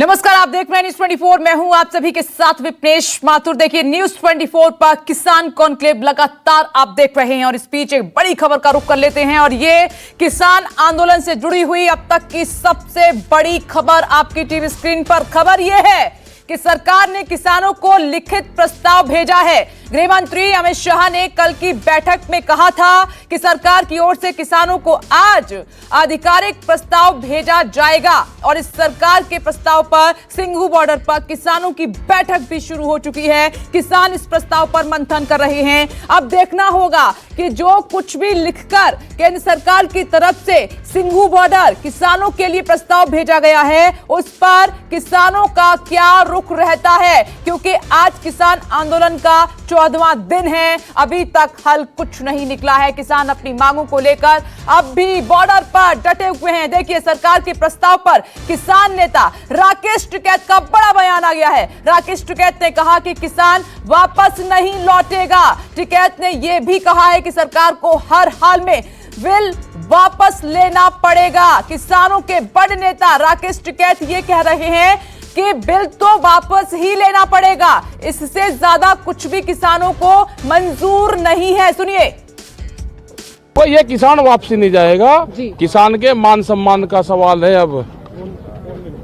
नमस्कार, आप देख रहे हैं न्यूज 24। मैं हूं आप सभी के साथ विपनेश माथुर। देखिए न्यूज 24 पर किसान कॉन्क्लेव लगातार आप देख रहे हैं और इस बीच एक बड़ी खबर का रुख कर लेते हैं और ये किसान आंदोलन से जुड़ी हुई अब तक की सबसे बड़ी खबर आपकी टीवी स्क्रीन पर। खबर यह है कि सरकार ने किसानों को लिखित प्रस्ताव भेजा है। गृह मंत्री अमित शाह ने कल की बैठक में कहा था कि सरकार की ओर से किसानों को आज आधिकारिक प्रस्ताव भेजा जाएगा और इस सरकार के प्रस्ताव पर सिंघू बॉर्डर पर किसानों की बैठक भी शुरू हो चुकी है। किसान इस प्रस्ताव पर मंथन कर रहे हैं। अब देखना होगा कि जो कुछ भी लिखकर केंद्र सरकार की तरफ से सिंघू बॉर्डर किसानों के लिए प्रस्ताव भेजा गया है उस पर किसानों का क्या रुख रहता है, क्योंकि आज किसान आंदोलन का 14वां दिन है। अभी तक हल कुछ नहीं निकला है। किसान अपनी मांगों को लेकर अब भी बॉर्डर पर डटे हुए हैं। देखिए सरकार के प्रस्ताव पर किसान नेता राकेश टिकैत का बड़ा बयान आ गया है। राकेश टिकैत ने कहा कि किसान वापस नहीं लौटेगा। टिकैत ने यह भी कहा है कि सरकार को हर हाल में बिल वापस लेना पड़ेगा। किसानों के बड़े नेता राकेश टिकैत ये कह रहे हैं कि बिल तो वापस ही लेना पड़ेगा, इससे ज्यादा कुछ भी किसानों को मंजूर नहीं है। सुनिए। तो ये किसान वापसी नहीं जाएगा। किसान के मान सम्मान का सवाल है।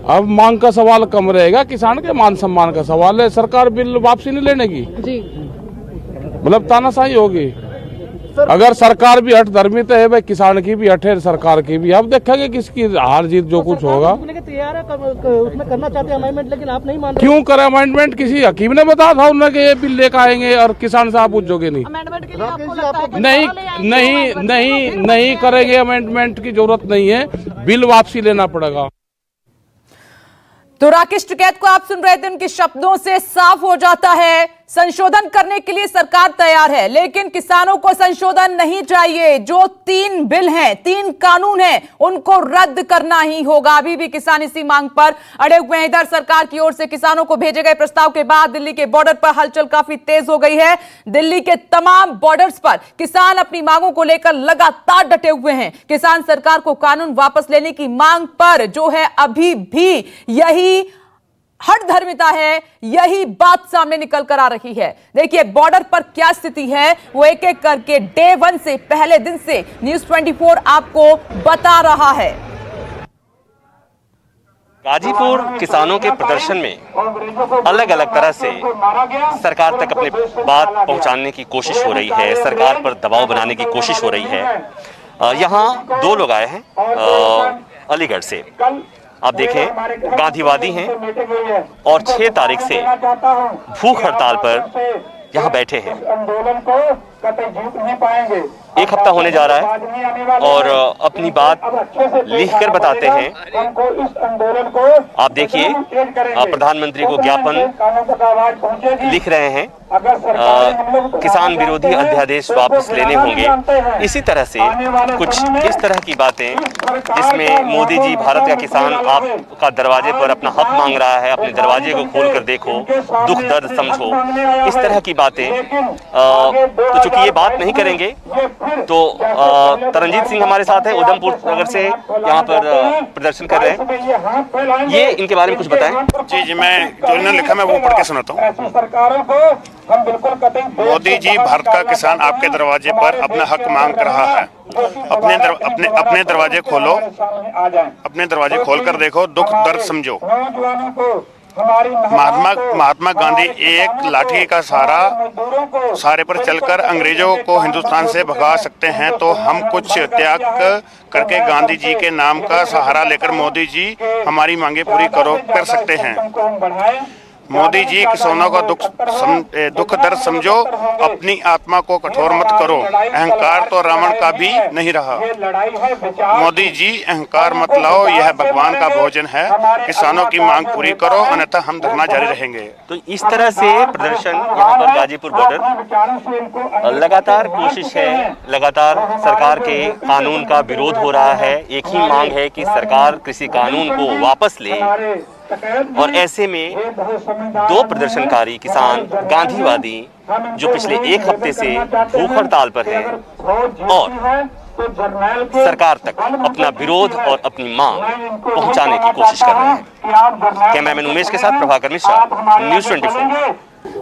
अब मांग का सवाल कम रहेगा, किसान के मान सम्मान का सवाल है। सरकार बिल वापसी नहीं लेने की मतलब तानाशाही होगी। अगर सरकार भी हठ धर्मी तो है भाई, किसान की भी हठ है, सरकार की भी। अब देखेंगे किसकी हार जीत जो कुछ होगा। तैयार है उसमें करना चाहते हैं अमेंडमेंट, लेकिन आप नहीं मान रहे। क्यों करे अमेंडमेंट? किसी हकीम ने बताया था उन्हें कि ये बिल लेकर आएंगे और किसान साहब पूछोगे नहीं। अमेंडमेंट के लिए आपको लगता है कि नहीं करेंगे। अमेंडमेंट की जरूरत नहीं है, बिल वापसी लेना पड़ेगा। तो राकेश टिकैत को आप सुन रहे थे, उनके शब्दों से साफ हो जाता है संशोधन करने के लिए सरकार तैयार है, लेकिन किसानों को संशोधन नहीं चाहिए। जो 3 बिल हैं, 3 कानून हैं, उनको रद्द करना ही होगा। अभी भी किसान इसी मांग पर अड़े हुए हैं। इधर सरकार की ओर से किसानों को भेजे गए प्रस्ताव के बाद दिल्ली के बॉर्डर पर हलचल काफी तेज हो गई है। दिल्ली के तमाम बॉर्डर्स पर किसान अपनी मांगों को लेकर लगातार डटे हुए हैं। किसान सरकार को कानून वापस लेने की मांग पर जो है अभी भी यही हठ धर्मिता है, यही बात सामने निकल कर आ रही है। देखिए बॉर्डर पर क्या स्थिति है वो एक एक करके डे 1 से, पहले दिन से न्यूज 24 आपको बता रहा है। गाजीपुर किसानों के प्रदर्शन में अलग अलग तरह से सरकार तक अपनी बात पहुंचाने की कोशिश हो रही है, सरकार पर दबाव बनाने की कोशिश हो रई है। यहाँ 2 लोग आए हैं अलीगढ़ से। आप देखें गांधीवादी हैं और 6 तारीख से भूख हड़ताल पर यहाँ बैठे हैं। 1 हफ्ता होने जा रहा है और अपनी बात लिखकर बताते हैं। आप देखिए प्रधानमंत्री को ज्ञापन लिख रहे हैं। किसान विरोधी अध्यादेश वापस लेने होंगे। इसी तरह से कुछ इस तरह की बातें जिसमें मोदी जी भारत का किसान आपका दरवाजे पर अपना हक मांग रहा है, अपने दरवाजे को खोल कर देखो, दुख दर्द समझो, इस तरह की बातें। तो चूंकि ये बात नहीं करेंगे तो तरनजीत सिंह हमारे साथ है, उधमपुर नगर से यहाँ पर प्रदर्शन कर रहे हैं। ये इनके बारे में कुछ बताएं। जी, मैं जो इन्होंने लिखा मैं वो पढ़ के सुनाता हूँ। मोदी जी भारत का किसान आपके दरवाजे पर अपना हक मांग रहा है। अपने दरवाजे खोलो, अपने दरवाजे खोल कर देखो, दुख दर्द समझो। महात्मा गांधी एक लाठी का सहारे पर चलकर अंग्रेजों को हिंदुस्तान से भगा सकते हैं, तो हम कुछ त्याग करके गांधी जी के नाम का सहारा लेकर मोदी जी हमारी मांगे पूरी कर सकते हैं। मोदी जी किसानों का दुख दर्द समझो, अपनी आत्मा को कठोर मत करो। अहंकार तो रावण का भी नहीं रहा। मोदी जी अहंकार मत लाओ, यह भगवान का भोजन है। किसानों की मांग पूरी करो, अन्यथा हम धरना जारी रहेंगे। तो इस तरह से प्रदर्शन यहाँ पर गाजीपुर बॉर्डर लगातार कोशिश है, लगातार सरकार के कानून का विरोध हो रहा है। एक ही मांग है कि सरकार कृषि कानून को वापस ले और ऐसे में 2 प्रदर्शनकारी किसान गांधीवादी जो पिछले 1 हफ्ते से भूख हड़ताल पर हैं और सरकार तक अपना विरोध और अपनी मांग पहुंचाने की कोशिश कर रहे हैं। कैमरामैन उमेश के साथ प्रभाकर मिश्रा, न्यूज़ 24।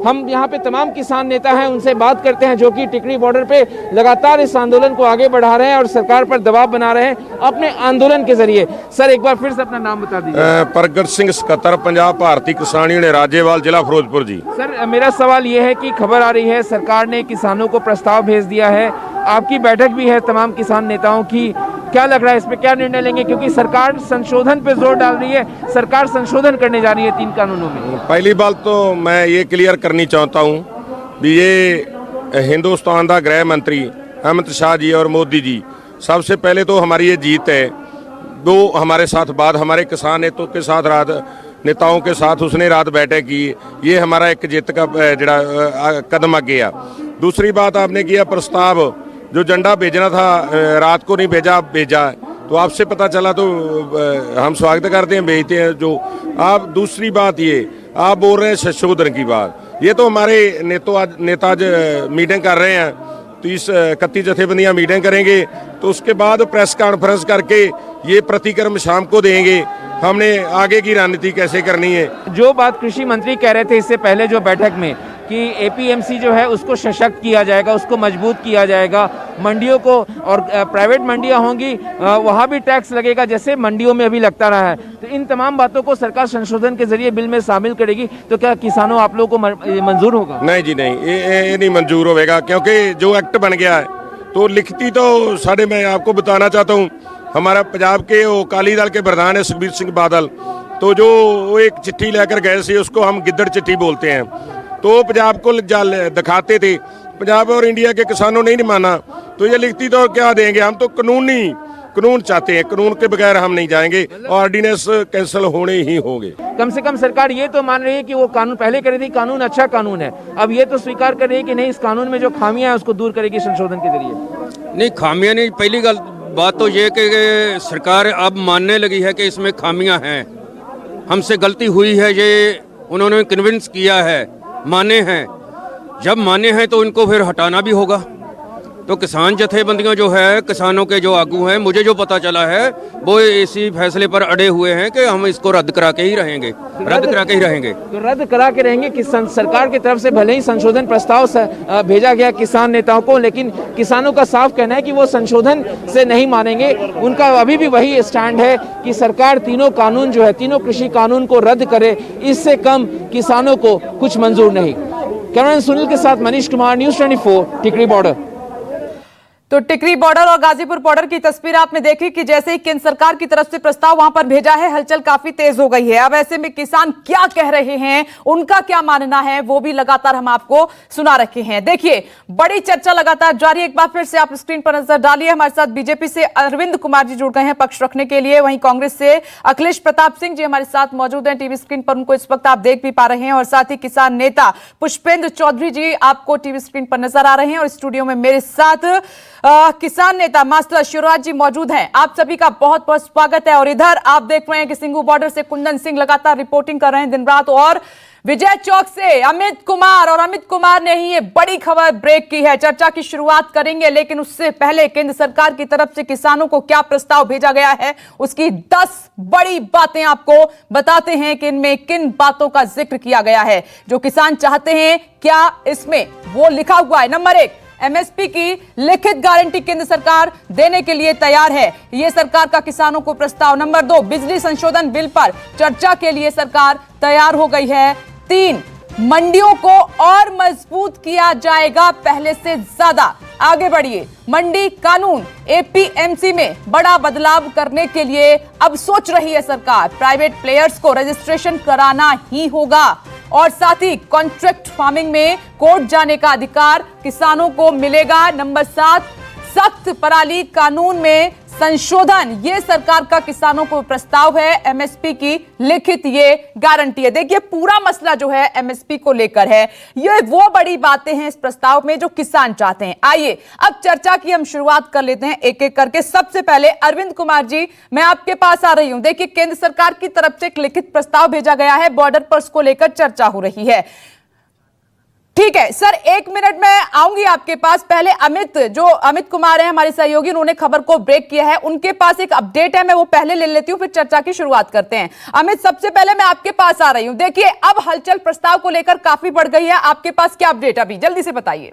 हम यहाँ पे तमाम किसान नेता हैं, उनसे बात करते हैं जो कि टिकरी बॉर्डर पे लगातार इस आंदोलन को आगे बढ़ा रहे हैं और सरकार पर दबाव बना रहे हैं अपने आंदोलन के जरिए। सर एक बार फिर से अपना नाम बता दीजिए। प्रगट सिंह सकत्तर पंजाब भारतीय किसान यूनियन राज्यवाल जिला फिरोजपुर जी। सर मेरा सवाल ये है कि खबर आ रही है सरकार ने किसानों को प्रस्ताव भेज दिया है, आपकी बैठक भी है तमाम किसान नेताओं की, क्या लग रहा है इस पे क्या निर्णय लेंगे? क्योंकि सरकार संशोधन पे जोर डाल रही है, सरकार संशोधन करने जा रही है 3 कानूनों में। पहली बात तो मैं ये क्लियर करनी चाहता हूँ भी ये हिंदुस्तान का गृह मंत्री अमित शाह जी और मोदी जी, सबसे पहले तो हमारी ये जीत है, वो हमारे साथ बाद हमारे किसान नेताओं के साथ नेताओं के साथ उसने रात बैठक की, ये हमारा एक जीत का जड़ा कदम आगे गया। दूसरी बात आपने किया प्रस्ताव जो झंडा भेजना था रात को नहीं भेजा, आप भेजा, तो आपसे पता चला तो हम स्वागत करते हैं, भेजते हैं जो आप। दूसरी बात ये आप बोल रहे हैं संशोधन की बात, ये तो हमारे नेता आज मीटिंग कर रहे हैं, 30-31 जथेबंदियां मीटिंग करेंगे, तो उसके बाद प्रेस कॉन्फ्रेंस करके ये प्रतिक्रम शाम को देंगे, हमने आगे की रणनीति कैसे करनी है। जो बात कृषि मंत्री कह रहे थे इससे पहले जो बैठक में कि एपीएमसी जो है उसको सशक्त किया जाएगा, उसको मजबूत किया जाएगा, मंडियों को और प्राइवेट मंडियां होंगी वहां भी टैक्स लगेगा जैसे मंडियों में अभी लगता रहा है, तो इन तमाम बातों को सरकार संशोधन के जरिए बिल में शामिल करेगी, तो क्या किसानों आप लोगों को मंजूर होगा? नहीं जी नहीं, ये नहीं मंजूर होगा, क्योंकि जो एक्ट बन गया है तो लिखती तो साढ़े, मैं आपको बताना चाहता हूँ हमारा पंजाब के वो अकाली दल के प्रधान है सुखबीर सिंह बादल, तो जो वो एक चिट्ठी लेकर गए थे उसको हम गिद्दड़ चिट्ठी बोलते हैं, तो पंजाब को दिखाते थे, पंजाब और इंडिया के किसानों ने नहीं माना, तो ये लिखती तो क्या देंगे, हम तो कानून चाहते हैं, कानून के बगैर हम नहीं जाएंगे, ऑर्डिनेंस कैंसिल होने ही होंगे। कम से कम सरकार ये तो मान रही है कि वो कानून पहले कह रही थी कानून अच्छा कानून है, अब ये तो स्वीकार कर रही है कि नहीं इस कानून में जो खामियां हैं उसको दूर करेगी संशोधन के जरिए। नहीं खामियां नहीं, पहली बात तो ये कि सरकार अब मानने लगी है कि इसमें खामियां हैं, हमसे गलती हुई है, ये उन्होंने कन्विंस किया है, माने हैं, जब माने हैं तो इनको फिर हटाना भी होगा। तो किसान जथेबंदियां जो है, किसानों के जो आगू हैं, मुझे जो पता चला है वो इसी फैसले पर अड़े हुए हैं कि हम इसको रद्द करा के ही रहेंगे, रद्द करा के ही रहेंगे। तो रद्द करा के रहेंगे कि सरकार की तरफ से भले ही संशोधन प्रस्ताव भेजा गया किसान नेताओं को, लेकिन किसानों का साफ कहना है कि वो संशोधन से नहीं मानेंगे, उनका अभी भी वही स्टैंड है कि सरकार तीनों कानून जो है, तीनों कृषि कानून को रद्द करे, इससे कम किसानों को कुछ मंजूर नहीं। कैमरामैन सुनील के साथ मनीष कुमार, न्यूज़ 24, टिकरी बॉर्डर। तो टिकरी बॉर्डर और गाजीपुर बॉर्डर की तस्वीर आपने देखी कि जैसे ही केंद्र सरकार की तरफ से प्रस्ताव वहां पर भेजा है, हलचल काफी तेज हो गई है। अब ऐसे में किसान क्या कह रहे हैं, उनका क्या मानना है, वो भी लगातार हम आपको सुना रखे हैं। देखिए बड़ी चर्चा लगातार जारी, एक बार फिर से आप स्क्रीन पर नजर डालिए। हमारे साथ बीजेपी से अरविंद कुमार जी जुड़ गए हैं पक्ष रखने के लिए, वहीं कांग्रेस से अखिलेश प्रताप सिंह जी हमारे साथ मौजूद हैं, टीवी स्क्रीन पर उनको इस वक्त आप देख भी पा रहे हैं, और साथ ही किसान नेता पुष्पेंद्र चौधरी जी आपको टीवी स्क्रीन पर नजर आ रहे हैं, और स्टूडियो में मेरे साथ किसान नेता मास्टर शिवराज जी मौजूद हैं। आप सभी का बहुत बहुत स्वागत है। और इधर आप देख रहे हैं कि सिंघू बॉर्डर से कुंदन सिंह लगातार रिपोर्टिंग कर रहे हैं दिन रात, और विजय चौक से अमित कुमार, और अमित कुमार ने ही ये बड़ी खबर ब्रेक की है। चर्चा की शुरुआत करेंगे, लेकिन उससे पहले केंद्र सरकार की तरफ से किसानों को क्या प्रस्ताव भेजा गया है, उसकी 10 बड़ी बातें आपको बताते हैं कि इनमें किन बातों का जिक्र किया गया है, जो किसान चाहते हैं क्या इसमें वो लिखा हुआ है। नंबर 1, एमएसपी की लिखित गारंटी केंद्र सरकार देने के लिए तैयार है, यह सरकार का किसानों को प्रस्ताव। नंबर 2, बिजली संशोधन बिल पर चर्चा के लिए सरकार तैयार हो गई है। 3, मंडियों को और मजबूत किया जाएगा पहले से ज्यादा। आगे बढ़िए, मंडी कानून एपीएमसी में बड़ा बदलाव करने के लिए अब सोच रही है सरकार, प्राइवेट प्लेयर्स को रजिस्ट्रेशन कराना ही होगा, और साथ ही कॉन्ट्रैक्ट फार्मिंग में कोर्ट जाने का अधिकार किसानों को मिलेगा। नंबर 7, सख्त पराली कानून में संशोधन, ये सरकार का किसानों को प्रस्ताव है, एमएसपी की लिखित ये गारंटी है। देखिए पूरा मसला जो है एमएसपी को लेकर है, ये वो बड़ी बातें हैं इस प्रस्ताव में जो किसान चाहते हैं। आइए अब चर्चा की हम शुरुआत कर लेते हैं एक एक करके। सबसे पहले अरविंद कुमार जी, मैं आपके पास आ रही हूं। देखिए केंद्र सरकार की तरफ से एक लिखित प्रस्ताव भेजा गया है, बॉर्डर पर उसको लेकर चर्चा हो रही है। ठीक है सर, 1 मिनट में आऊंगी आपके पास। पहले अमित कुमार है हमारे सहयोगी, उन्होंने खबर को ब्रेक किया है, उनके पास एक अपडेट है, मैं वो पहले ले लेती हूं, फिर चर्चा की शुरुआत करते हैं। अमित, सबसे पहले मैं आपके पास आ रही हूं। देखिए, अब हलचल प्रस्ताव को लेकर काफी बढ़ गई है, आपके पास क्या अपडेट अभी, जल्दी से बताइए।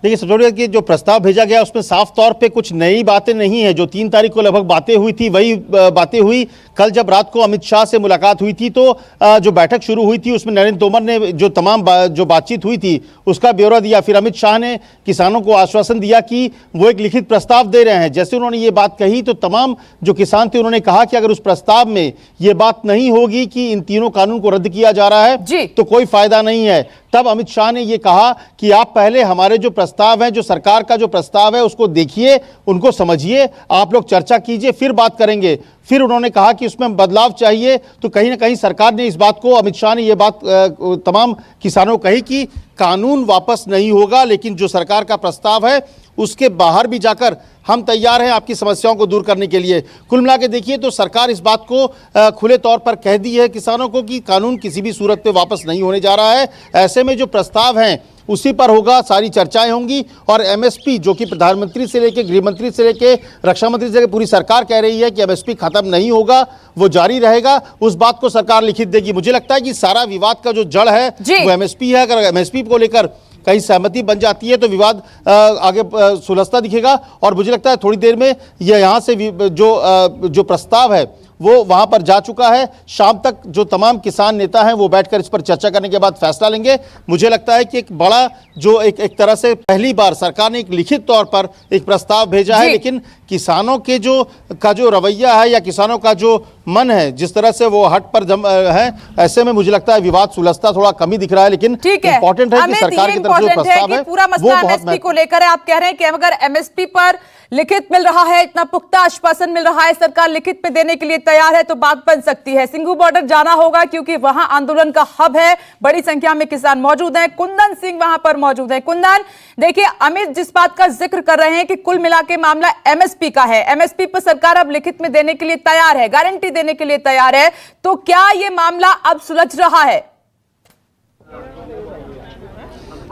देखिए सटोरिया की जो प्रस्ताव भेजा गया उसमें साफ तौर पे कुछ नई बातें नहीं है। जो 3 तारीख को लगभग बातें हुई थी वही बातें हुई। कल जब रात को अमित शाह से मुलाकात हुई थी तो जो बैठक शुरू हुई थी उसमें नरेंद्र तोमर ने जो जो बातचीत हुई थी उसका ब्यौरा दिया। फिर अमित शाह ने किसानों को आश्वासन दिया कि वो एक लिखित प्रस्ताव दे रहे हैं। जैसे उन्होंने ये बात कही तो तमाम जो किसान थे उन्होंने कहा कि अगर उस प्रस्ताव में ये बात नहीं होगी कि इन तीनों कानून को रद्द किया जा रहा है तो कोई फायदा नहीं है। तब अमित शाह ने ये कहा कि आप पहले हमारे जो प्रस्ताव है, जो सरकार का जो प्रस्ताव है उसको देखिए, उनको समझिए, आप लोग चर्चा कीजिए, फिर बात करेंगे। फिर उन्होंने कहा कि उसमें बदलाव चाहिए। तो कहीं ना कहीं सरकार ने इस बात को, अमित शाह ने ये बात तमाम किसानों को कही कि कानून वापस नहीं होगा, लेकिन जो सरकार का प्रस्ताव है उसके बाहर भी जाकर हम तैयार हैं आपकी समस्याओं को दूर करने के लिए। कुल मिला के देखिए तो सरकार इस बात को खुले तौर पर कह दी है किसानों को कि कानून किसी भी सूरत पे वापस नहीं होने जा रहा है। ऐसे में जो प्रस्ताव हैं उसी पर होगा, सारी चर्चाएं होंगी। और एमएसपी जो कि प्रधानमंत्री से लेकर गृह मंत्री से लेकर रक्षा मंत्री से लेकर पूरी सरकार कह रही है कि एमएसपी खत्म नहीं होगा, वो जारी रहेगा, उस बात को सरकार लिखित देगी। मुझे लगता है कि सारा विवाद का जो जड़ है वो एमएसपी है। अगर एमएसपी को लेकर कहीं सहमति बन जाती है तो विवाद आगे सुलझता दिखेगा। और मुझे लगता है थोड़ी देर में ये यहाँ से जो प्रस्ताव है वो वहां पर जा चुका है। शाम तक जो तमाम किसान नेता हैं वो बैठकर इस पर चर्चा करने के बाद फैसला लेंगे। मुझे लगता है कि एक बड़ा जो एक तरह से पहली बार सरकार ने एक लिखित तौर पर एक प्रस्ताव भेजा है, लेकिन किसानों के जो रवैया है या किसानों का जो मन है, जिस तरह से वो हट पर है, ऐसे में मुझे लगता है विवाद सुलझता थोड़ा कम ही दिख रहा है। लेकिन इंपॉर्टेंट है कि सरकार की तरफ से जो प्रस्ताव है पूरा मसला एमएसपी को लेकर है। आप कह रहे हैं कि अगर एमएसपी पर लिखित मिल रहा है, इतना पुख्ता आश्वासन मिल रहा है, सरकार लिखित पे देने के लिए तैयार है तो बात बन सकती है। सिंघू बॉर्डर जाना होगा क्योंकि वहां आंदोलन का हब है, बड़ी संख्या में किसान मौजूद हैं। कुंदन सिंह वहां पर मौजूद है। कुंदन, देखिए अमित जिस बात का जिक्र कर रहे हैं कि कुल मिला के मामला एमएसपी का है, एमएसपी पर सरकार अब लिखित में देने के लिए तैयार है, गारंटी देने के लिए तैयार है, तो क्या यह मामला अब सुलझ रहा है?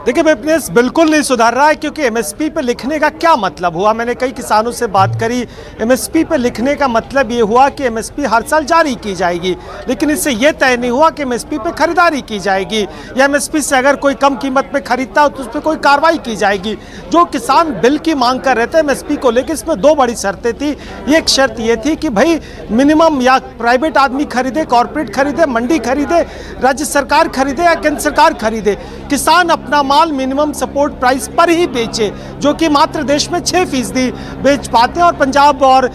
देखिए विपनेश, बिल्कुल नहीं सुधार रहा है, क्योंकि एमएसपी पे लिखने का क्या मतलब हुआ। मैंने कई किसानों से बात करी, एमएसपी पे लिखने का मतलब ये हुआ कि एमएसपी हर साल जारी की जाएगी, लेकिन इससे ये तय नहीं हुआ कि एमएसपी पे खरीदारी की जाएगी या एमएसपी से अगर कोई कम कीमत पे खरीदता हो तो उस पर कोई कार्रवाई की जाएगी। जो किसान बिल की मांग कर रहे थे एमएसपी को लेकर, इसमें 2 बड़ी शर्तें थी। एक शर्त ये थी कि भाई मिनिमम या प्राइवेट आदमी खरीदे, कॉर्पोरेट खरीदे, मंडी खरीदे, राज्य सरकार खरीदे या केंद्र सरकार खरीदे, किसान अपना माल मिनिमम सपोर्ट प्राइस पर ही बेचे, जो कि मात्र देश में 6% बेच पाते हैं और पंजाब और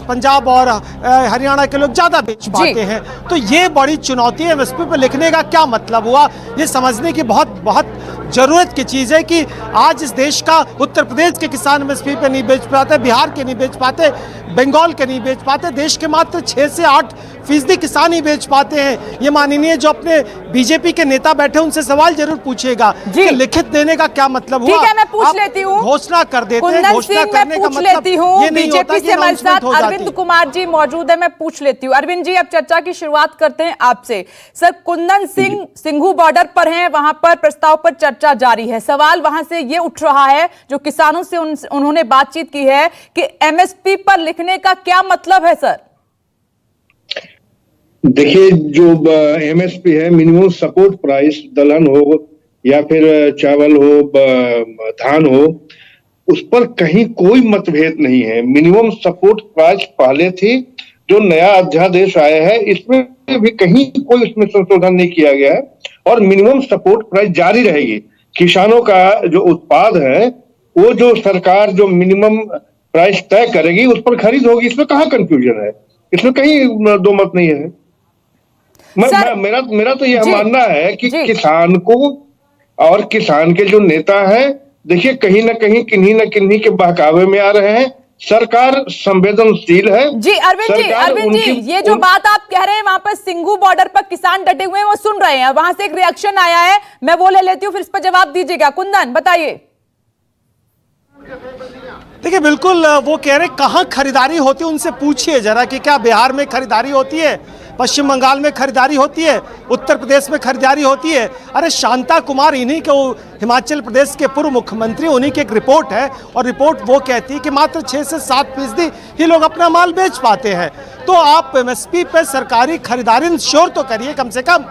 पंजाब और हरियाणा के लोग ज्यादा बेच पाते हैं। तो ये बड़ी चुनौती है। एमएसपी पर लिखने का क्या मतलब हुआ, ये समझने की बहुत जरूरत की चीज है कि आज इस देश का उत्तर प्रदेश के किसान एमएसपी पे नहीं बेच पाते, बिहार के नहीं बेच पाते, बंगाल के नहीं बेच पाते, देश के मात्र 6 से 8% किसान ही बेच पाते हैं। ये माननीय जो अपने बीजेपी के नेता बैठे उनसे सवाल जरूर पूछेगा कि लिखित देने का क्या मतलब हुआ। ठीक है, मैं पूछ लेती हूँ, घोषणा कर देते हैं, घोषणा करने का मतलब ये नहीं होता कि अनाउंसमेंट हो जाती है। अरविंद कुमार जी मौजूद है, मैं पूछ लेती हूँ। अरविंद जी, अब चर्चा की शुरुआत करते हैं आपसे। सर, कुंदन सिंह सिंघू बॉर्डर पर हैं, वहां पर प्रस्ताव पर चर्चा जारी है। सवाल वहां से ये उठ रहा है, जो किसानों से उन्होंने बातचीत की है, कि एमएसपी पर लिखने का क्या मतलब है सर? देखिए, जो एमएसपी है, मिनिमम सपोर्ट प्राइस, दलहन हो या फिर चावल हो, धान हो, उस पर कहीं कोई मतभेद नहीं है। मिनिमम सपोर्ट प्राइस पहले थी, जो नया अध्यादेश आया है इसमें भी कहीं कोई उसमें संशोधन नहीं किया गया है और मिनिमम सपोर्ट प्राइस जारी रहेगी। किसानों का जो उत्पाद है वो जो सरकार जो मिनिमम प्राइस तय करेगी उस पर खरीद होगी। इसमें कहाँ कंफ्यूजन है, इसमें कहीं दो मत नहीं है। मेरा तो यह मानना है कि किसान को और किसान के जो नेता हैं, देखिए कहीं ना कहीं किन्हीं न किन्हीं के बहकावे में आ रहे हैं। सरकार संवेदनशील है। जी अरविंद जी, ये जो बात आप कह रहे हैं वहां पर सिंघू बॉर्डर पर किसान डटे हुए हैं, वो सुन रहे हैं, वहां से एक रिएक्शन आया है, मैं वो ले लेती हूँ, फिर इस पर जवाब दीजिएगा। कुंदन, बताइए। देखिए बिल्कुल, वो कह रहे कहाँ खरीदारी होती है, उनसे पूछिए जरा कि क्या बिहार में खरीदारी होती है, पश्चिम बंगाल में खरीदारी होती है, उत्तर प्रदेश में खरीदारी होती है। अरे शांता कुमार, इन्हीं के हिमाचल प्रदेश के पूर्व मुख्यमंत्री, उन्हीं की एक रिपोर्ट है और रिपोर्ट वो कहती है कि मात्र 6 से 7% ही लोग अपना माल बेच पाते हैं। तो आप एमएसपी पे सरकारी खरीदारी इंश्योर तो करिए, कम से कम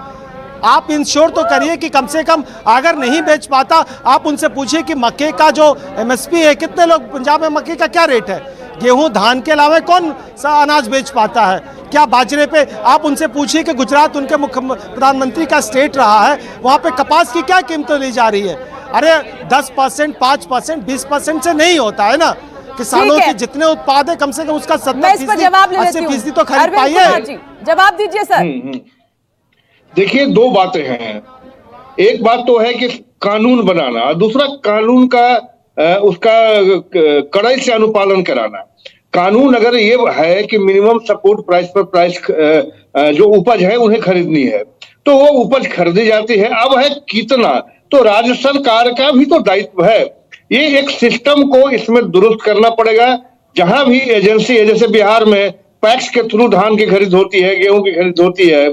आप इंश्योर तो करिए कि कम से कम अगर नहीं बेच पाता, आप उनसे पूछिए कि मक्के का जो एमएसपी है, कितने लोग पंजाब में मक्के का क्या रेट है, गेहूं धान के अलावा कौन सा अनाज बेच पाता है, क्या बाजरे पे। आप उनसे पूछिए कि गुजरात उनके मुख्य प्रधानमंत्री का स्टेट रहा है, वहाँ पे कपास की क्या कीमतें ली जा रही है। अरे 10%, 5%, 20% से नहीं होता है ना। किसानों के जितने उत्पाद है, कम से कम उसका 70-80% तो खरीद पाइए। जवाब दीजिए सर। देखिए, दो बातें हैं। एक बात तो है कि कानून बनाना, दूसरा कानून का उसका कड़ाई से अनुपालन कराना। कानून अगर ये है कि मिनिमम सपोर्ट प्राइस पर प्राइस जो उपज है उन्हें खरीदनी है, तो वो उपज खरीदी जाती है। अब है कितना, तो राज्य सरकार का भी तो दायित्व है। ये एक सिस्टम को इसमें दुरुस्त करना पड़ेगा। जहां भी एजेंसी है, जैसे बिहार में पैक्स के थ्रू धान की खरीद होती है, गेहूं की खरीद होती है,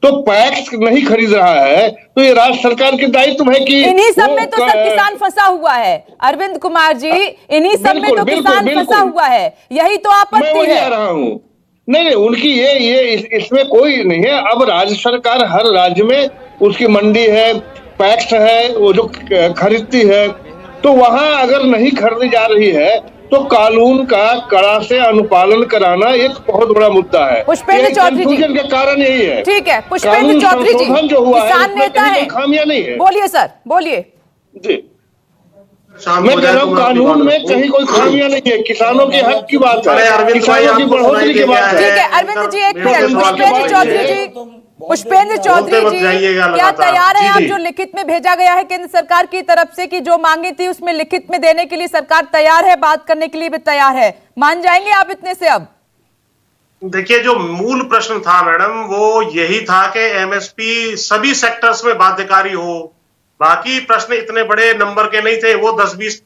तो पैक्स नहीं खरीद रहा है, तो ये राज्य सरकार के दायित्व है कि इन्हीं सब में तो सर किसान फंसा हुआ है अरविंद कुमार जी, इन्हीं सब में तो किसान फंसा हुआ है, यही तो आपत्ति है। मैं वही आ रहा हूँ। नहीं, उनकी ये इसमें कोई नहीं है। अब राज्य सरकार हर राज्य में उसकी मंडी है, पैक्स है, वो जो खरीदती है, तो वहां अगर नहीं खरीदी जा रही है तो कानून का कड़ा से अनुपालन कराना एक बहुत बड़ा मुद्दा है। पुष्पेंद्र चौधरी जी का कारण यही है। ठीक है, पुष्पेंद्र चौधरी जी जो हुआ किसान नेता है, खामियां नहीं है। बोलिए सर, बोलिए जी। मैं कह रहा हूँ कानून में कहीं कोई खामियां नहीं है, किसानों के हक की बात है, किसानों की बढ़ोतरी की बात है। ठीक है अरविंद जी, एक मिनट। पुष्पेंद्र चौधरी जी क्या तैयार है आप, जो लिखित में भेजा गया है केंद्र सरकार की तरफ से कि जो मांगे थी उसमें लिखित में देने के लिए सरकार तैयार है, बात करने के लिए भी तैयार है, मान जाएंगे आप इतने से? अब देखिए, जो मूल प्रश्न था मैडम, वो यही था कि एमएसपी सभी सेक्टर्स में बाध्यकारी हो। बाकी प्रश्न इतने बड़े नंबर के नहीं थे, वो 10-20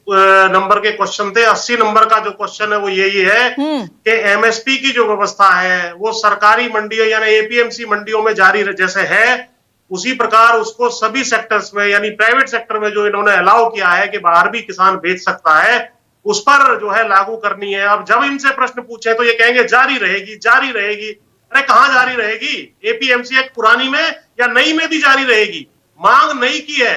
नंबर के क्वेश्चन थे। 80 नंबर का जो क्वेश्चन है वो यही है कि एमएसपी की जो व्यवस्था है वो सरकारी मंडियों यानी एपीएमसी मंडियों में जारी जैसे है, उसी प्रकार उसको सभी सेक्टर्स में यानी प्राइवेट सेक्टर में जो इन्होंने अलाउ किया है कि बाहर भी किसान बेच सकता है, उस पर जो है लागू करनी है। अब जब इनसे प्रश्न पूछे तो ये कहेंगे जारी रहेगी, जारी रहेगी। अरे कहां जारी रहेगी? एपीएमसी एक्ट पुरानी में या नई में भी जारी रहेगी। मांग नई की है,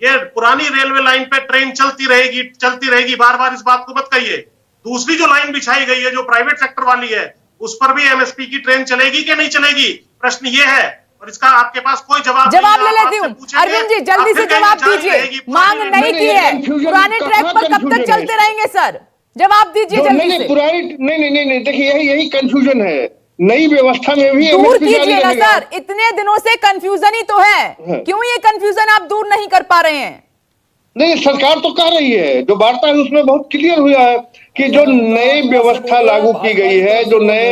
ये पुरानी रेलवे लाइन पे ट्रेन चलती रहेगी, बार बार इस बात को मत कहिए। दूसरी जो लाइन बिछाई गई है जो प्राइवेट सेक्टर वाली है, उस पर भी एमएसपी की ट्रेन चलेगी कि नहीं चलेगी, प्रश्न ये है। और इसका आपके पास कोई जवाब ले लेती हूँ। अरविंद जी जल्दी से जवाब दीजिए। मांग नहीं की है, पुराने ट्रैक पर कब तक चलते रहेंगे सर? जवाब दीजिए जल्दी से। पुरानी नहीं, देखिए यही कंफ्यूजन है। नई व्यवस्था में भी दूर कीजिए ना सर, इतने दिनों से कंफ्यूजन ही तो है, क्यों ये कंफ्यूजन आप दूर नहीं कर पा रहे हैं? नहीं, सरकार तो कह रही है, जो वार्ता है उसमें बहुत क्लियर हुआ है कि जो नई व्यवस्था लागू की गई है, जो नए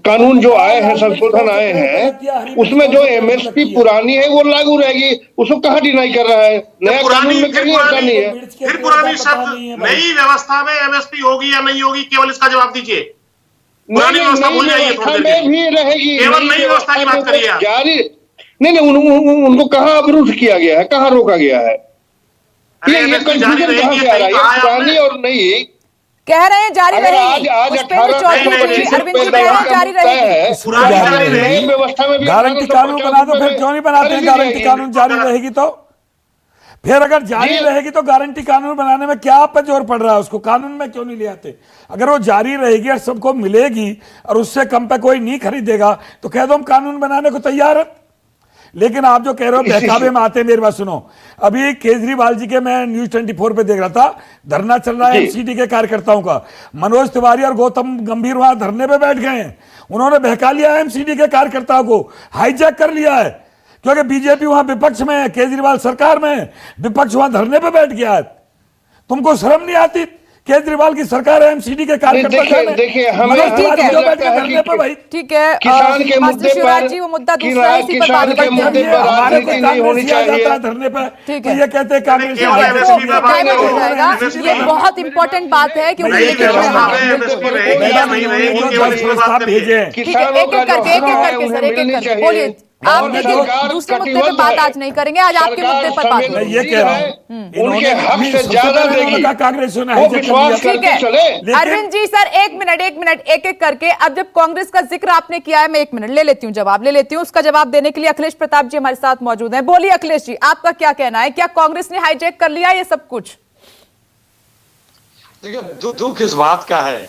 कानून जो आए हैं, संशोधन आए हैं, उसमें जो एमएसपी पुरानी है वो लागू रहेगी। उसको कहाँ डिनाई कर रहा है? नया कानून में कहीं ऐसा नहीं है। फिर पुरानी शब्द, नई व्यवस्था में एमएसपी होगी या नहीं होगी, केवल इसका जवाब दीजिए। पुरानी व्यवस्था भूल जाइए, भी रहेगी, केवल नई व्यवस्था की बात करिए जारी। नहीं, उनको कहाँ अवरुद्ध किया गया है, कहाँ रोका गया है? ये कंफ्यूजन कहाँ से आ रहा है? पुरानी और नई कह रहे हैं जारी रहेगी। पुष्पेंद्र चौधरी जी, अरविंद जी कह रहे हैं जारी रहेगी। व्यवस्था में गारंटी कानून बना दो, फिर क्यों नहीं बनाते हैं गारंटी कानून? जारी रहेगी तो फिर अगर जारी रहेगी तो गारंटी कानून बनाने में क्या आप पे जोर पड़ रहा है? उसको कानून में क्यों नहीं ले आते? अगर वो जारी रहेगी और सबको मिलेगी और उससे कम पे कोई नहीं खरीदेगा तो कह दो हम कानून बनाने को तैयार है। लेकिन आप जो कह रहे हो बहकावे में आते, मेरी बात सुनो। अभी केजरीवाल जी के मैं न्यूज 24 पे देख रहा था, धरना चल रहा है एमसीडी के कार्यकर्ताओं का। मनोज तिवारी और गौतम गंभीर वहां धरने पे बैठ गए हैं। उन्होंने बहका लिया एमसीडी के कार्यकर्ताओं को, हाईजैक कर लिया है, क्योंकि बीजेपी वहां विपक्ष में है, केजरीवाल सरकार में है, विपक्ष वहां धरने पे बैठ गया है। तुमको शर्म नहीं आती? केजरीवाल की सरकार एमसीडी के कार्यकर्ता देखिए हमें भाई ठीक है किसान के मुद्दे शिवराज पर जी वो मुद्दा दूसरा है, इसी पर किसान बात के करते मुद्दे हैं। पर राजनीति नहीं होनी चाहिए। धरने पर ठीक तो है। ये कहते हैं कांग्रेस केवल MSP पे बात नहीं हो जाएगा, ये बहुत इंपॉर्टेंट बात है क्योंकि नहीं, MSP रहेगी या नहीं रहेगी, केवल इस पे बात करिए। ठीक है, एक एक करके सर, एक एक करके बोलिए आप। देखिए दूसरे मुद्दे पे बात आज नहीं करेंगे, आज आपके मुद्दे पर बात मैं ये कह रहा हूँ उनके हक से ज्यादा देगी, कांग्रेस वो विश्वास ठीक करके चले। है अरविंद जी सर, एक मिनट एक एक करके। अब जब कांग्रेस का जिक्र आपने किया है, मैं 1 मिनट ले लेती हूँ, जवाब ले लेती हूँ। उसका जवाब देने के लिए अखिलेश प्रताप जी हमारे साथ मौजूद हैं। बोलिए अखिलेश जी, आपका क्या कहना है? क्या कांग्रेस ने हाईजैक कर लिया ये सब कुछ? देखिए दुख इस बात का है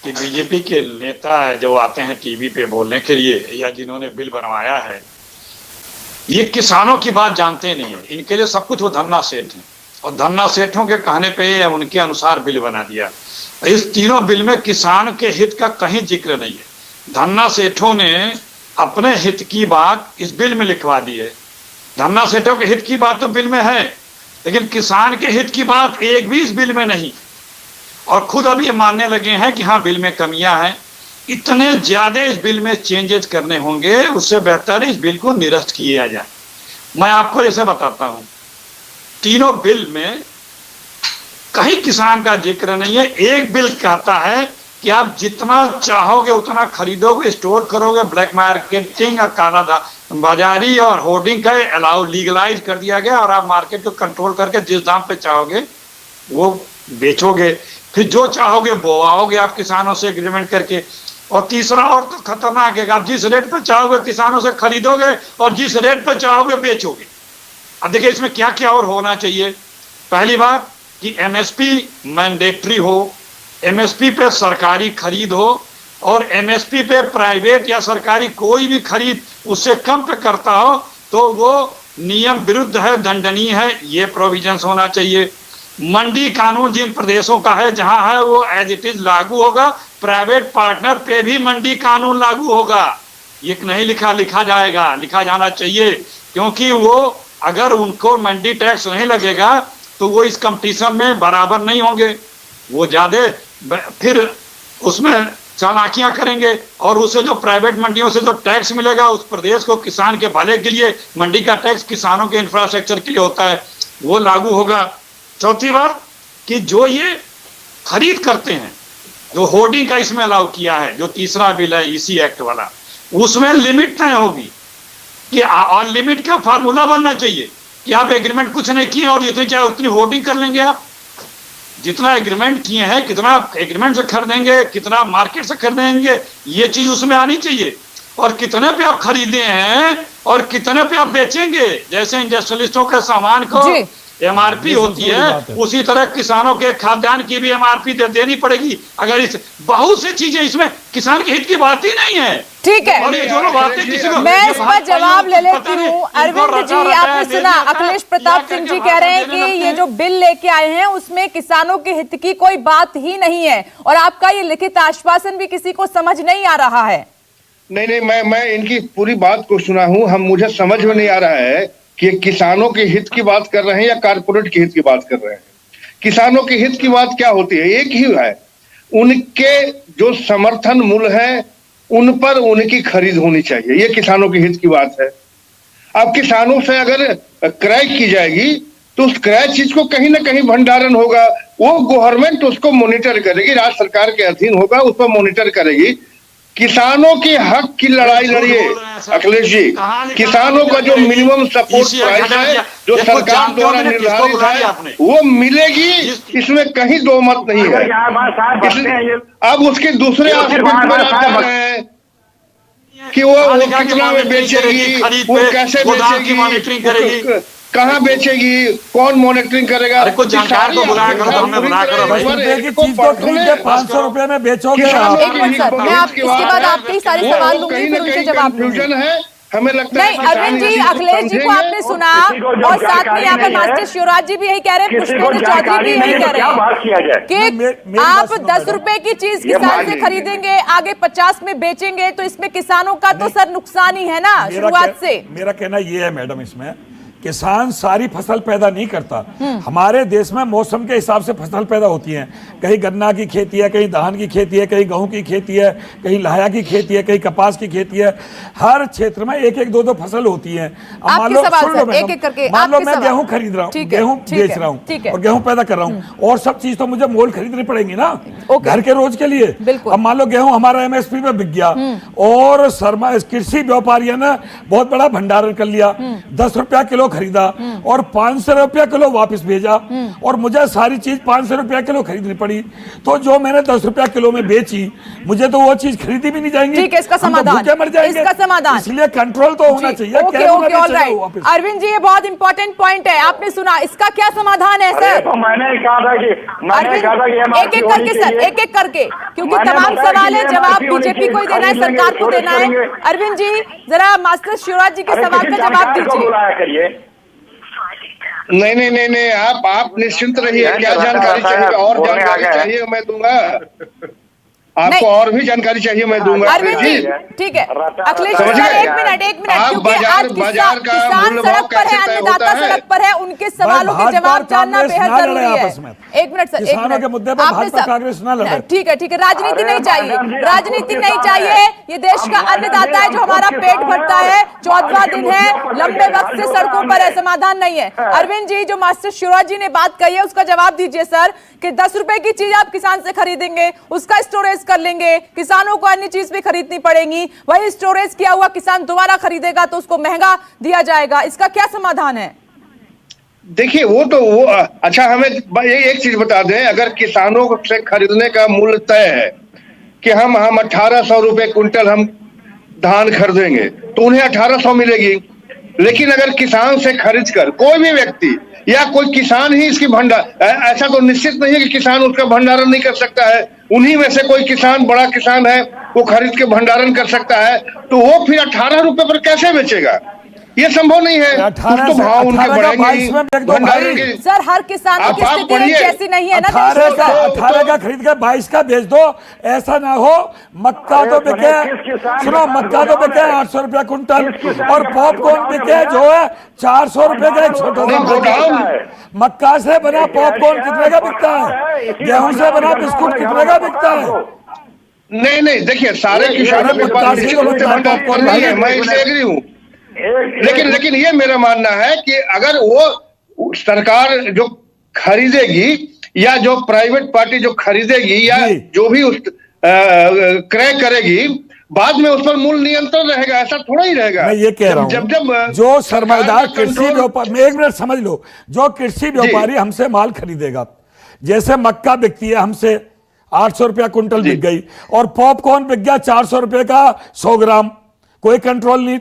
कि बीजेपी के नेता है जो आते हैं टीवी पे बोलने के लिए या जिन्होंने बिल बनवाया है, ये किसानों की बात जानते नहीं है। इनके लिए सब कुछ वो धन्ना सेठ है और धन्ना सेठों के कहने पे उनके अनुसार बिल बना दिया। इस तीनों बिल में किसान के हित का कहीं जिक्र नहीं है। धन्ना सेठों ने अपने हित की बात इस बिल में लिखवा दी है। धन्ना सेठों के हित की बात तो बिल में है, लेकिन किसान के हित की बात एक भी इस बिल में नहीं। और खुद अब ये मानने लगे हैं कि हाँ बिल में कमियां हैं। इतने ज्यादा इस बिल में चेंजेस करने होंगे, उससे बेहतर इस बिल को निरस्त किया जाए। मैं आपको जैसे बताता हूं, तीनों बिल में कहीं किसान का जिक्र नहीं है। एक बिल कहता है कि आप जितना चाहोगे उतना खरीदोगे, स्टोर करोगे। ब्लैक मार्केटिंग और काला बाजारी और होर्डिंग का अलाउ लीगलाइज कर दिया गया और आप मार्केट को कंट्रोल करके जिस दाम पे चाहोगे वो बेचोगे, फिर जो चाहोगे बोवाओगे आप किसानों से एग्रीमेंट करके। और तीसरा और तो खतरनाक है, आप जिस रेट पर चाहोगे किसानों से खरीदोगे और जिस रेट पर चाहोगे बेचोगे। अब देखिए इसमें क्या क्या और होना चाहिए। पहली बात कि एमएसपी मैंडेटरी हो, एमएसपी पे सरकारी खरीद हो और एमएसपी पे प्राइवेट या सरकारी कोई भी खरीद उससे कम पे करता हो तो वो नियम विरुद्ध है, दंडनीय है। ये प्रोविजंस होना चाहिए। मंडी कानून जिन प्रदेशों का है जहां है वो एज इट इज लागू होगा। प्राइवेट पार्टनर पे भी मंडी कानून लागू होगा। ये नहीं लिखा जाएगा, लिखा जाना चाहिए, क्योंकि वो अगर उनको मंडी टैक्स नहीं लगेगा तो वो इस कंपटीशन में बराबर नहीं होंगे। वो ज्यादा फिर उसमें चालाकियां करेंगे और उसे जो प्राइवेट मंडियों से जो टैक्स मिलेगा उस प्रदेश को किसान के भले के लिए, मंडी का टैक्स किसानों के इंफ्रास्ट्रक्चर के लिए होता है, वो लागू होगा। चौथी बात कि जो ये खरीद करते हैं, जो होर्डिंग का इसमें अलाउ किया है, जो तीसरा बिल है ईसी एक्ट वाला, उसमें लिमिट तय होगी कि और लिमिट का फार्मूला बनना चाहिए कि आप एग्रीमेंट कुछ नहीं किए और जितनी चाहे उतनी होर्डिंग कर लेंगे। आप जितना एग्रीमेंट किए हैं, कितना एग्रीमेंट से खरीदेंगे, कितना मार्केट से खरीदेंगे, ये चीज उसमें आनी चाहिए। और कितने पे आप खरीदे हैं और कितने पे आप बेचेंगे। जैसे इंडस्ट्रियलिस्टों के सामान को एमआरपी होती है, उसी तरह किसानों के खाद्यान्न की भी एमआरपी देनी पड़ेगी। अगर इस बहुत सी चीजें, इसमें किसान के हित की बात ही नहीं है। ठीक है, और ये दोनों बातें किसी को मैं इस पर जवाब ले लेती हूँ। अरविंद जी आपने सुना, अखिलेश प्रताप सिंह जी कह रहे हैं कि ये जो बिल लेके आए हैं उसमें किसानों के हित की कोई बात ही नहीं है और आपका ये लिखित आश्वासन भी किसी को समझ नहीं आ रहा है। नहीं, मैं इनकी पूरी बात को सुना हूं। मुझे समझ में नहीं आ रहा है कि किसानों के हित की बात कर रहे हैं या कारपोरेट के हित की बात कर रहे हैं। किसानों के हित की बात क्या होती है? एक ही है, उनके जो समर्थन मूल्य है उन पर उनकी खरीद होनी चाहिए। ये किसानों के हित की बात है। अब किसानों से अगर क्रय की जाएगी तो उस क्रय चीज को कहीं ना कहीं भंडारण होगा, वो गवर्नमेंट उसको मॉनिटर करेगी, राज्य सरकार के अधीन होगा, उस पर मॉनिटर करेगी। किसानों के हक की लड़ाई लड़िए अखिलेश जी। किसानों का जो मिनिमम सपोर्ट प्राइस है, जो सरकार द्वारा निर्धारित है, वो मिलेगी, इसमें कहीं दो मत नहीं है। अब उसके दूसरे एस्पेक्ट में आप कह रहे हैं कि वो कितना में बेचेगी, वो कैसे बेचेगी, कहाँ बेचेगी, कौन मॉनिटरिंग करेगा। चीज को खरीद के 500 रुपए में बेचोगे। एक मिनट सर, मैं आप इसके बाद आपके सारे सवाल लूंगी, फिर उनसे जवाब लूंगी। है हमें लगता नहीं, अरविंद जी अखिलेश जी को आपने सुना और साथ में यहाँ पर मास्टर शिवराज जी भी यही कह रहे हैं, पुष्पेंद्र चौधरी भी यही कह रहे हैं कि आप 10 रुपए की चीज किसान से खरीदेंगे, आगे 50 में बेचेंगे, तो इसमें किसानों का तो सर नुकसान ही है ना शुरुआत से। मेरा कहना ये है मैडम इसमें किसान सारी फसल पैदा नहीं करता। हमारे देश में मौसम के हिसाब से फसल पैदा होती है। कहीं गन्ना की खेती है, कहीं धान की खेती है, कहीं गेहूं की खेती है, कहीं लाया की खेती है, कहीं कपास की खेती है। हर क्षेत्र में एक एक दो दो फसल होती है। मान लो मैं गेहूं खरीद रहा हूँ, गेहूं बेच रहा हूँ और गेहूं पैदा कर रहा हूँ, और सब चीज तो मुझे मोल खरीदनी पड़ेगी ना घर के रोज के लिए। अब मान लो गेहूं हमारा एमएसपी पे बिक गया और कृषि व्यापारियों ने बहुत बड़ा भंडारण कर लिया, 10 रुपया किलो खरीदा और 500 रुपया किलो वापस भेजा, और मुझे सारी चीज 500 रुपया किलो खरीदनी पड़ी। तो जो मैंने 10 रुपया किलो में बेची, मुझे तो वो चीज खरीदी भी नहीं जाएंगी। ठीक है, इसका समाधान, मर जाएंगे। इसका समाधान, इसलिए कंट्रोल तो होना चाहिए। अरविंद जी, ये बहुत इंपॉर्टेंट पॉइंट है, आपने सुना, इसका क्या समाधान है सर? तो मैंने कहा था कि एक एक करके सर, एक एक करके, क्योंकि तमाम सवाल है, जवाब बीजेपी को ही देना है, सरकार को देना है। अरविंद जी, जरा मास्टर शिवराज जी के सवाल का जवाब दीजिए। नहीं, आप निश्चिंत रहिए। क्या जानकारी चाहिए? और जानकारी चाहिए मैं दूंगा आपको, और भी जानकारी चाहिए मैं दूंगा। अरविंद जी, ठीक है, अखिलेश जी सर, एक मिनट, क्योंकि आज किसान सड़क पर है, अन्नदाता सड़क पर है, उनके सवालों के जवाब जानना बेहद जरूरी है। एक मिनट सर, एक मिनट, आपने ठीक है, राजनीति नहीं चाहिए, राजनीति नहीं चाहिए। ये देश का अन्नदाता है जो हमारा पेट भरता है, 14वां दिन है, लंबे वक्त से सड़कों पर है, समाधान नहीं है। अरविंद जी, जो मास्टर शिवराज जी ने बात कही है उसका जवाब दीजिए सर, कि 10 रुपए की चीज आप किसान से खरीदेंगे, उसका स्टोरेज कर लेंगे, किसानों को अन्य चीज भी खरीदनी पड़ेगी, वही स्टोरेज किया हुआ किसान दोबारा खरीदेगा तो उसको महंगा दिया जाएगा, इसका क्या समाधान है? देखिए वो अच्छा, हमें एक चीज बता दें, अगर किसानों से खरीदने का मूल्य तय है कि हम 1800 रुपए क्विंटल हम धान खरीदेंगे तो उन्हें 1800 मिलेगी। लेकिन अगर किसान से खरीद कर कोई भी व्यक्ति या कोई किसान ही इसकी ऐसा तो निश्चित नहीं है कि किसान उसका भंडारण नहीं कर सकता है। उन्हीं में से कोई किसान, बड़ा किसान है, वो खरीद के भंडारण कर सकता है, तो वो फिर 18 रुपए पर कैसे बेचेगा? ये संभव नहीं है। तो भाव उनके बढ़ेंगे। सर, हर किसान की स्थिति ऐसी नहीं है ना। 18 का खरीद के 22 का बेच दो, ऐसा ना हो। मक्का तो बिके, सुनो, मक्का तो बिके 800 रुपया कुंटल, और पॉपकॉर्न बिके जो है 400 रुपए का एक छोटा सा। मक्का से बना पॉपकॉर्न कितने का बिकता है? गेहूं से बना बिस्कुट कितने का बिकता है? नहीं, देखिए सारे किसानों के पास नहीं है, मैं इससे एग्री हूँ। लेकिन ये मेरा मानना है कि अगर वो सरकार जो खरीदेगी या जो प्राइवेट पार्टी जो खरीदेगी या जो भी उस क्रय करेगी, बाद में उस पर मूल्य नियंत्रण रहेगा, ऐसा थोड़ा ही रहेगा। मैं ये कह रहा हूं, जब जो सरमाएदार कृषि व्यापारी, एक मिनट समझ लो, जो कृषि व्यापारी हमसे माल खरीदेगा, जैसे मक्का बिकती है हमसे 800 रुपया कुंटल बिक गई, और पॉपकॉर्न बिक गया 400 रुपए का 100 ग्राम, कोई कंट्रोल नहीं।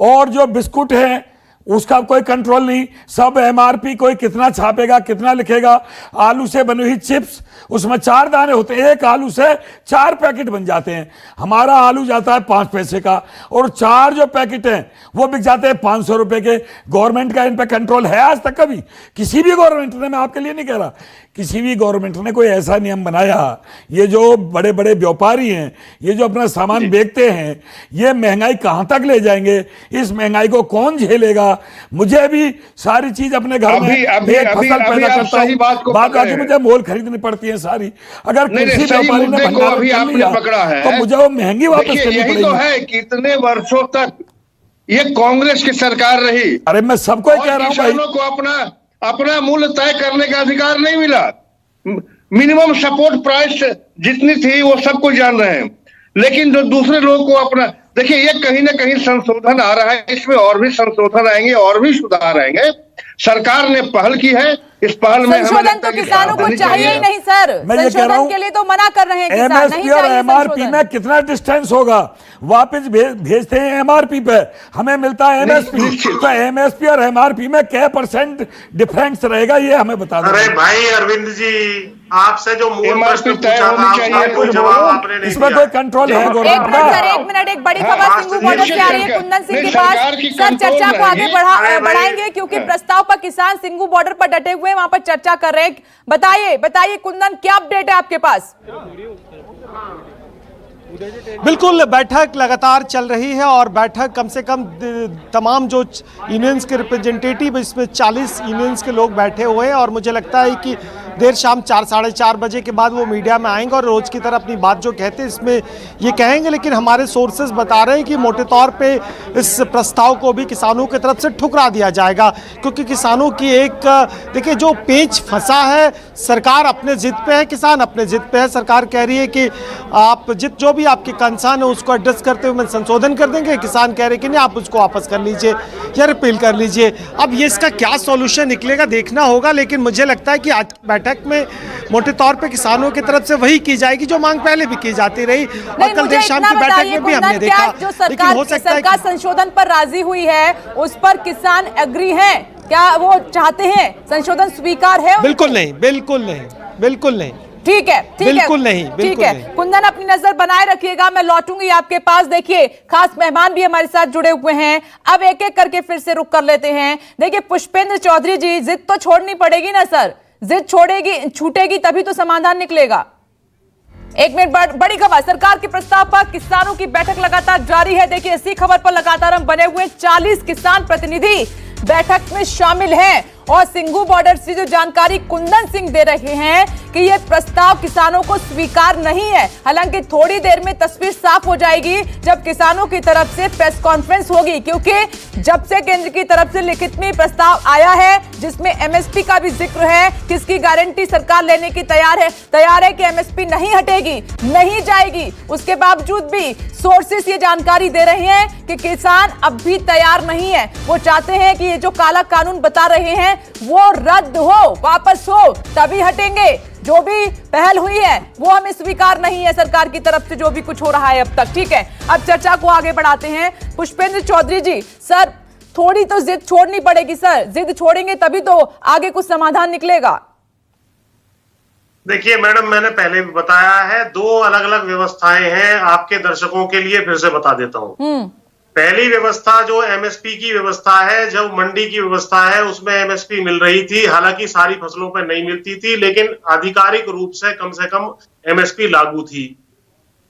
और जो बिस्कुट है उसका कोई कंट्रोल नहीं, सब एमआरपी, कोई कितना छापेगा, कितना लिखेगा। आलू से बनी हुई चिप्स, उसमें 4 दाने होते हैं, एक आलू से 4 पैकेट बन जाते हैं। हमारा आलू जाता है 5 पैसे का, और 4 जो पैकेट हैं वो बिक जाते हैं 500 रुपए के। गवर्नमेंट का इन पे कंट्रोल है आज तक? कभी किसी भी गवर्नमेंट ने, मैं आपके लिए नहीं कह रहा, किसी भी गवर्नमेंट ने कोई ऐसा नियम बनाया? ये जो बड़े बड़े व्यापारी हैं, ये जो अपना सामान बेचते हैं, ये महंगाई कहां तक ले जाएंगे? इस महंगाई को कौन झेलेगा? मुझे भी सारी चीज अपने घर में फसल पैदा करता हूं, बाद बाकी मुझे मोल खरीदनी पड़ती है सारी। अगर किसी व्यापारी ने भंडारण पकड़ा है तो मुझे वो महंगी वापस करनी पड़ेगी। यही तो है कि इतने वर्षों तक ये कांग्रेस की सरकार रही। अरे मैं सबको कह रहा हूँ, किसानों को अपना मूल्य तय करने का अधिकार नहीं मिला। मिनिमम सपोर्ट प्राइस जितनी थी वो सब कुछ जान रहे हैं, लेकिन जो दूसरे लोगों को अपना, देखिए ये कहीं ना कहीं संशोधन आ रहा है, इसमें और भी संशोधन आएंगे, और भी सुधार आएंगे। सरकार ने पहल की है, इस पहल में संशोधन तो किसानों को चाहिए ही नहीं सर। संशोधन के लिए तो मना कर रहे हैं किसान, एमएसपी और एमआरपी में कितना डिस्टेंस होगा? वापस भेजते हैं एमआरपी पे, हमें मिलता है एमएसपी, तो एमएसपी और एमआरपी में क्या % डिफरेंस रहेगा, ये हमें बता दो। अरे भाई अरविंद जी, आपसे जो मूल प्रश्न पूछा था, कोई जवाब आपने नहीं इसमें कोई कंट्रोल है गवर्नमेंट का? एक मिनट, एक बड़ी खबर सिंगू बॉर्डर से आ रही है कुंदन सिंह के पास। सर, चर्चा को आगे बढ़ाएंगे क्योंकि प्रस्ताव पर किसान सिंगू बॉर्डर पर डटे हुए वहां पर चर्चा कर रहे हैं। बताइए कुंदन, क्या अपडेट है आपके पास? बिल्कुल, बैठक लगातार चल रही है और बैठक कम से कम तमाम जो यूनियंस के रिप्रेजेंटेटिव, इसमें 40 यूनियंस के लोग बैठे हुए हैं और मुझे लगता है कि देर शाम 4 साढ़े 4 बजे के बाद वो मीडिया में आएंगे और रोज़ की तरह अपनी बात जो कहते हैं इसमें ये कहेंगे। लेकिन हमारे सोर्सेज बता रहे हैं कि मोटे तौर पे इस प्रस्ताव को भी किसानों की तरफ से ठुकरा दिया जाएगा, क्योंकि किसानों की एक देखिए जो पेच फंसा है, सरकार अपने जिद पे है, किसान अपने जिद पे है। सरकार कह रही है कि आप जो भी आपके कंसर्न है उसको एड्रेस करते हुए संशोधन कर देंगे, किसान कह रहे हैं कि नहीं आप उसको वापस कर लीजिए या रिपील कर लीजिए। अब ये इसका क्या सॉल्यूशन निकलेगा देखना होगा, लेकिन मुझे लगता है कि आज बैठक में मोटे तौर पे किसानों की तरफ से वही की जाएगी जो मांग पहले भी की जाती रही और कल देर शाम की बैठक में भी हमने देखा। जो सरकार संशोधन पर राजी हुई है उस पर किसान एग्री हैं क्या? वो चाहते हैं संशोधन स्वीकार है? बिल्कुल नहीं, बिल्कुल नहीं, बिल्कुल नहीं। ठीक है, ठीक है, बिल्कुल नहीं, ठीक है। कुंदन अपनी नजर बनाए रखिएगा, मैं लौटूंगी आपके पास। देखिए खास मेहमान भी हमारे साथ जुड़े हुए हैं, अब एक एक करके फिर से रुक कर लेते हैं। देखिए पुष्पेंद्र चौधरी जी, जिद तो छोड़नी पड़ेगी ना सर, जिद छूटेगी तभी तो समाधान निकलेगा। एक मिनट, बड़ी खबर, सरकार के प्रस्ताव पर किसानों की बैठक लगातार जारी है। देखिए इसी खबर पर लगातार हम बने हुए 40 किसान प्रतिनिधि बैठक में शामिल हैं और सिंघू बॉर्डर से जो जानकारी कुंदन सिंह दे रहे हैं कि यह प्रस्ताव किसानों को स्वीकार नहीं है। हालांकि थोड़ी देर में तस्वीर साफ हो जाएगी जब किसानों की तरफ से प्रेस कॉन्फ्रेंस होगी, क्योंकि जब से केंद्र की तरफ से लिखित में प्रस्ताव आया है जिसमें एमएसपी का भी जिक्र है, किसकी गारंटी सरकार लेने की तैयार है कि एमएसपी नहीं हटेगी, नहीं जाएगी। उसके बावजूद भी सोर्सेस ये जानकारी दे रहे हैं कि किसान अब भी तैयार नहीं है। वो चाहते हैं कि ये जो काला कानून बता रहे हैं वो रद्द हो, वापस हो, तभी हटेंगे। जो भी पहल हुई है वो हमें स्वीकार नहीं है सरकार की तरफ से, जो भी कुछ हो रहा है अब तक। ठीक है, अब चर्चा को आगे बढ़ाते हैं। पुष्पेंद्र चौधरी जी, सर थोड़ी तो जिद छोड़नी पड़ेगी सर, जिद छोड़ेंगे तभी तो आगे कुछ समाधान निकलेगा। देखिए मैडम, मैंने पहले भी बताया है, 2 अलग अलग व्यवस्थाएं हैं। आपके दर्शकों के लिए फिर से बता देता हूं। पहली व्यवस्था जो एमएसपी की व्यवस्था है, जब मंडी की व्यवस्था है, उसमें एमएसपी मिल रही थी। हालांकि सारी फसलों पर नहीं मिलती थी, लेकिन आधिकारिक रूप से कम एमएसपी लागू थी।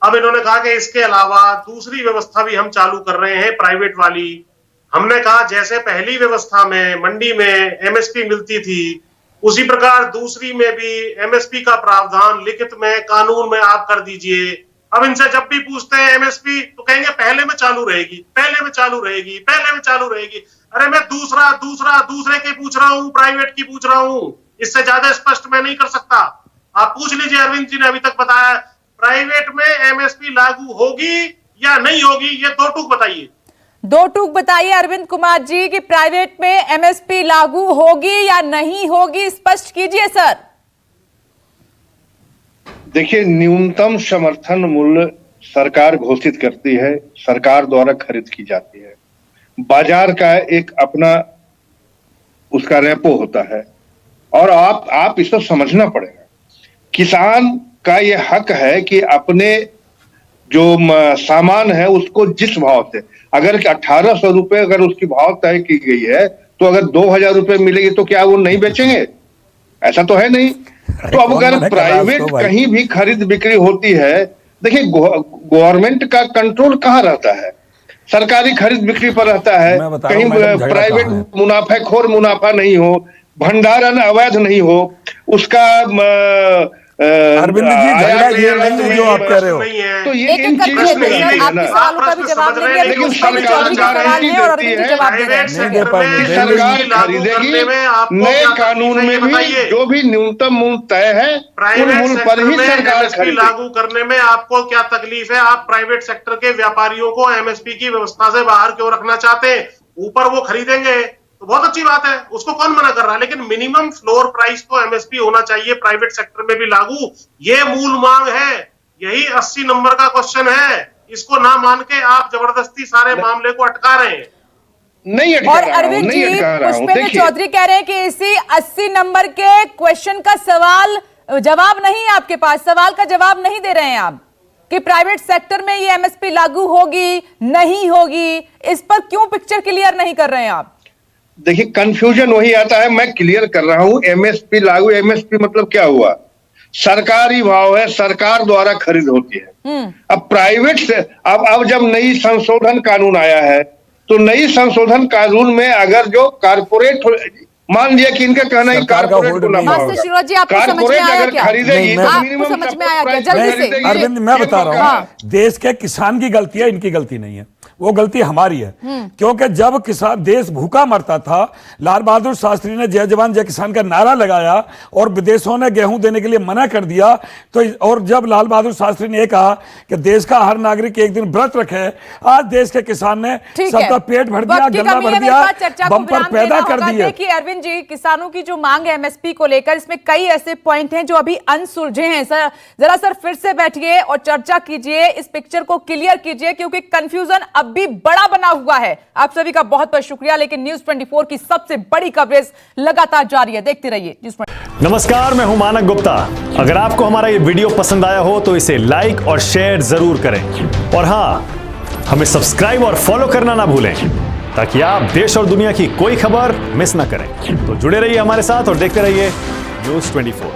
अब इन्होंने कहा कि इसके अलावा दूसरी व्यवस्था भी हम चालू कर रहे हैं, प्राइवेट वाली। हमने कहा जैसे पहली व्यवस्था में मंडी में एमएसपी मिलती थी, उसी प्रकार दूसरी में भी एमएसपी का प्रावधान लिखित में कानून में आप कर दीजिए। अब इनसे जब भी पूछते हैं एमएसपी तो कहेंगे पहले में चालू रहेगी, पहले में चालू रहेगी, पहले में चालू रहेगी। अरे मैं दूसरे की पूछ रहा हूँ, प्राइवेट की पूछ रहा हूँ, इससे ज्यादा स्पष्ट मैं नहीं कर सकता। आप पूछ लीजिए, अरविंद जी ने अभी तक बताया प्राइवेट में एमएसपी लागू होगी या नहीं होगी, ये 2 टूक बताइए। 2 टूक बताइए अरविंद कुमार जी कि प्राइवेट में एमएसपी लागू होगी या नहीं होगी, स्पष्ट कीजिए सर। देखिए, न्यूनतम समर्थन मूल्य सरकार घोषित करती है, सरकार द्वारा खरीद की जाती है। बाजार का एक अपना उसका रेपो होता है और आप इसको समझना पड़ेगा। किसान का ये हक है कि अपने जो सामान है उसको जिस भाव से, अगर 1800 रुपए अगर उसकी भाव तय की गई है तो अगर 2000 रुपए मिलेगी तो क्या वो नहीं बेचेंगे? ऐसा तो है नहीं। तो अब अगर प्राइवेट कहीं भी खरीद बिक्री होती है, देखिए गवर्नमेंट का कंट्रोल कहाँ रहता है? सरकारी खरीद बिक्री पर रहता है। कहीं प्राइवेट मुनाफाखोर मुनाफा नहीं हो, भंडारण अवैध नहीं हो, उसका अरविंद जी झगड़ा ये नहीं है जो आप कह रहे हो। तो ये इन चीजों में नहीं है ना। लेकिन सरकार गारंटी देती है, सरकार खरीदेगी। नए कानून में भी जो भी न्यूनतम मूल्य तय है उन मूल्य पर ही सरकार खरीदेगी। लागू करने में आपको क्या तकलीफ है? आप प्राइवेट सेक्टर के व्यापारियों को एमएसपी की व्यवस्था से बाहर क्यों रखना चाहते हैं? ऊपर वो खरीदेंगे तो बहुत अच्छी बात है, उसको कौन मना कर रहा है, लेकिन मिनिमम फ्लोर प्राइस तो एमएसपी होना चाहिए प्राइवेट सेक्टर में भी लागू। ये मूल मांग है, यही 80 नंबर का क्वेश्चन है। इसको ना मान के आप जबरदस्ती सारे मामले को अटका रहे हैं। नहीं अटका और रहा हूं, अरविंद नहीं जी, अटका रहा हूं। पुष्पेंद्र चौधरी कह रहे हैं कि इसी 80 नंबर के क्वेश्चन का जवाब नहीं है आपके पास, सवाल का जवाब नहीं दे रहे हैं आप कि प्राइवेट सेक्टर में ये एमएसपी लागू होगी नहीं होगी, इस पर क्यों पिक्चर क्लियर नहीं कर रहे हैं आप? देखिए कंफ्यूजन वही आता है, मैं क्लियर कर रहा हूं। एमएसपी लागू, एमएसपी मतलब क्या हुआ? सरकारी भाव है, सरकार द्वारा खरीद होती है। अब प्राइवेट से अब जब नई संशोधन कानून आया है तो नई संशोधन कानून में अगर जो कारपोरेट, मान लिया कि इनका कहना है कारपोरेट खरीदेगी, आपको समझ में आया क्या? जल्दी से अरविंद, मैं बता रहा हूँ, देश के किसान की गलती है, इनकी गलती नहीं है, वो गलती हमारी है। क्योंकि जब किसान देश भूखा मरता था, लाल बहादुर शास्त्री ने जय जवान जय किसान का नारा लगाया और विदेशों ने गेहूं देने के लिए मना कर दिया, तो और जब लाल बहादुर शास्त्री ने कहा कि देश का हर नागरिक एक दिन व्रत रखे, आज देश के किसान ने सबका पेट भर दिया, गन्ना भर दिया, बम्पर पैदा कर दिया। देखिए अरविंद जी, किसानों की जो मांग है एमएसपी को लेकर, इसमें कई ऐसे पॉइंट हैं जो अभी अनसुलझे हैं। जरा सर फिर से बैठिए और चर्चा कीजिए, इस पिक्चर को क्लियर कीजिए, क्योंकि कंफ्यूजन अब भी बड़ा बना हुआ है। आप सभी का बहुत बहुत शुक्रिया, लेकिन न्यूज़ 24 की सबसे बड़ी कवरेज लगातार जारी है, देखते रहिए न्यूज़ 24। नमस्कार, मैं हूं मानक गुप्ता। अगर आपको हमारा ये वीडियो पसंद आया हो तो इसे लाइक और शेयर जरूर करें, और हां, हमें सब्सक्राइब और फॉलो करना ना भूलें ताकि आप देश और दुनिया की कोई खबर मिस ना करें। तो जुड़े रहिए हमारे साथ और देखते रहिए न्यूज़ 24।